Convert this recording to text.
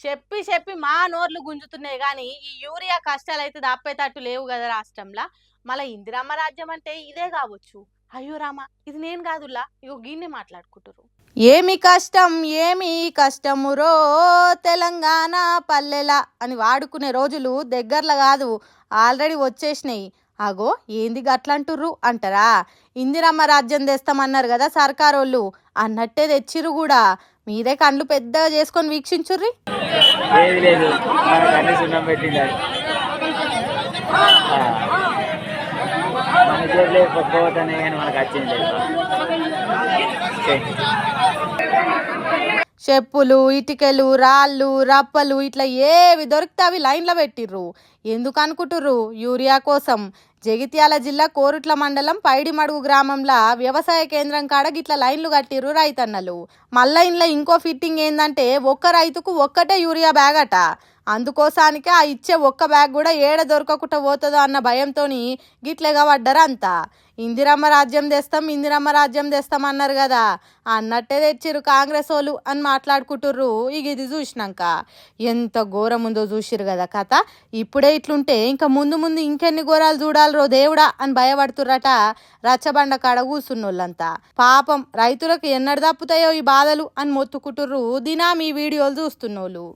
చెప్పి చెప్పి మా నోర్లు గుంజుతున్నాయి గాని ఈ యూరియా కష్టాలైతే దాపేటట్టు లేవు కదా రాష్ట్రంలో. మళ్ళీ ఇందిరమ్మ రాజ్యం అంటే ఇదే కావచ్చు. అయ్యో రామా, ఇది నేను కాదులా, ఇగో గిన్నే మాట్లాడుకుంటారు. ఏమి కష్టం ఏమి కష్టమురో తెలంగాణ పల్లెల అని వాడుకునే రోజులు దగ్గరలో కాదు, ఆల్రెడీ వచ్చేసినాయి. అగో ఏంది గట్లంటుర్రు అంటారా? ఇందిరమ్మ రాజ్యం తెస్తామన్నారు కదా సర్కారోళ్ళు, అన్నట్టే తెచ్చిర్రు కూడా. మీరే కండ్లు పెద్దగా చేసుకొని వీక్షించుర్రి. లేదు లేదు, మనకు అన్ని సున్నం పెట్టింది. మన చేతిలో పక్కపోతానే కానీ మనకు వచ్చింది లేదు. చెప్పులు, ఇటుకలు, రాళ్ళు, రప్పలు ఇట్లా ఏవి దొరికితే అవి లైన్లో పెట్టిర్రు. ఎందుకు అనుకుంటుర్రు? యూరియా కోసం. జగిత్యాల జిల్లా కోరుట్ల మండలం పైడిమడుగు గ్రామంలో వ్యవసాయ కేంద్రం కాడ గిట్ల లైన్లు కట్టిర్రు రైతన్నలు. మళ్ళా ఇంట్లో ఇంకో ఫిట్టింగ్ ఏందంటే ఒక్క రైతుకు ఒక్కటే యూరియా బ్యాగ్ అట. అందుకోసానికే ఆ ఇచ్చే ఒక్క బ్యాగ్ కూడా ఏడ దొరకకుండా పోతుందో అన్న భయంతో గిట్లేగా పడ్డారు అంతా. ఇందిరమ్మ రాజ్యం తెస్తాం, ఇందిరమ్మ రాజ్యం తెస్తాం అన్నారు కదా, అన్నట్టే తెచ్చిర్రు కాంగ్రెస్ వాళ్ళు అని మాట్లాడుకుంటుర్రు. ఇక ఇది చూసినాక ఎంత ఘోరం ఉందో చూసిర్రు కదా కథ. ఇప్పుడే ఇట్లుంటే ఇంకా ముందు ముందు ఇంకెన్ని ఘోరాలు చూడాలరో దేవుడా అని భయపడుతుర్రట రచ్చబండ కాడ కూసున్నోళ్ళంతా. పాపం రైతులకు ఎన్నడు తప్పుతాయో ఈ బాధలు అని మొత్తుకుంటుర్రు దినా మీ వీడియోలు చూస్తున్నోళ్ళు.